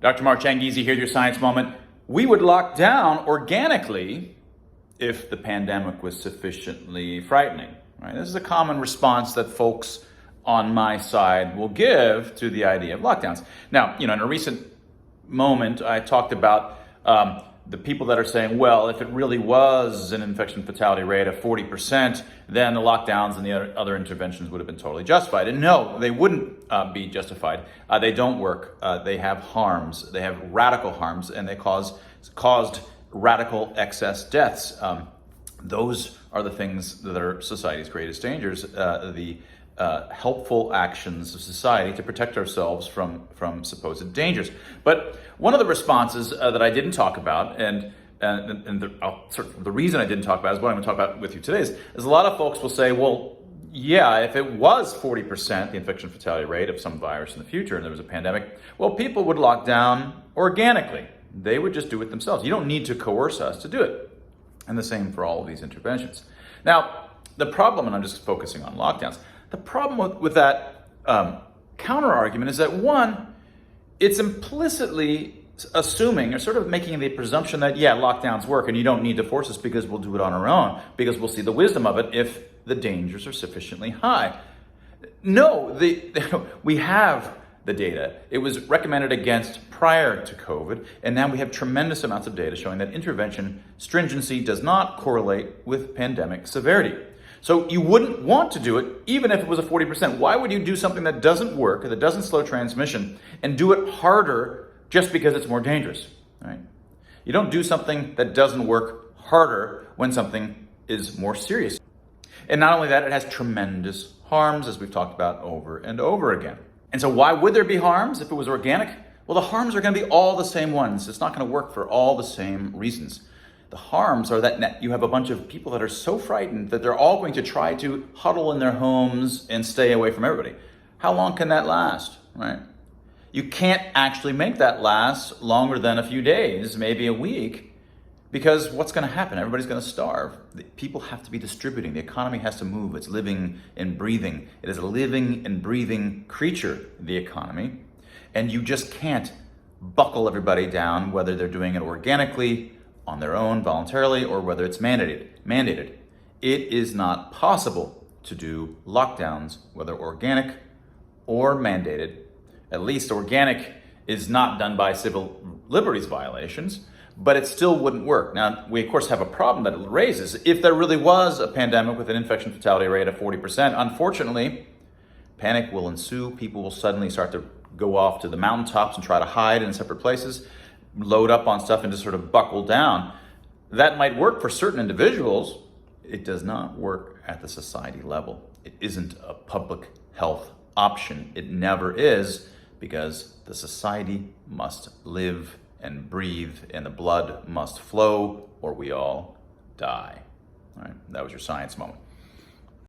Dr. Mark Changizi here with your Science Moment. We would lock down organically if the pandemic was sufficiently frightening. Right? This is a common response that folks on my side will give to the idea of lockdowns. Now, in a recent moment, I talked about the people that are saying, well, if it really was an infection fatality rate of 40%, then the lockdowns and the other interventions would have been totally justified. And no, they wouldn't be justified. They don't work. They have harms. They have radical harms, and they caused radical excess deaths. Those are the things that are society's greatest dangers. The helpful actions of society to protect ourselves from supposed dangers. But one of the responses that I didn't talk about, and the reason I didn't talk about is what I'm going to talk about with you today, is a lot of folks will say, well, yeah, if it was 40%, the infection fatality rate of some virus in the future, and there was a pandemic, well, people would lock down organically. They would just do it themselves. You don't need to coerce us to do it. And the same for all of these interventions. Now, the problem, and I'm just focusing on lockdowns, the problem with that counter argument is that, one, it's implicitly assuming or sort of making the presumption that, yeah, lockdowns work and you don't need to force us because we'll do it on our own, because we'll see the wisdom of it if the dangers are sufficiently high. No, we have the data. It was recommended against prior to COVID, and now we have tremendous amounts of data showing that intervention stringency does not correlate with pandemic severity. So you wouldn't want to do it even if it was a 40%. Why would you do something that doesn't work, that doesn't slow transmission, and do it harder just because it's more dangerous, right? You don't do something that doesn't work harder when something is more serious. And not only that, it has tremendous harms, as we've talked about over and over again. And so why would there be harms if it was organic? Well, the harms are going to be all the same ones. It's not going to work for all the same reasons. The harms are that you have a bunch of people that are so frightened that they're all going to try to huddle in their homes and stay away from everybody. How long can that last, right? You can't actually make that last longer than a few days, maybe a week, because what's going to happen? Everybody's going to starve. People have to be distributing. The economy has to move. It's living and breathing. It is a living and breathing creature, the economy. And you just can't buckle everybody down, whether they're doing it organically, on their own, voluntarily, or whether it's mandated. It is not possible to do lockdowns, whether organic or mandated. At least organic is not done by civil liberties violations, but it still wouldn't work. Now, we of course have a problem that it raises. If there really was a pandemic with an infection fatality rate of 40%, unfortunately, panic will ensue. People will suddenly start to go off to the mountaintops and try to hide in separate places, load up on stuff and just sort of buckle down. That might work for certain individuals. It does not work at the society level. It isn't a public health option. It never is, because the society must live and breathe and the blood must flow or we all die. All right, that was your Science Moment.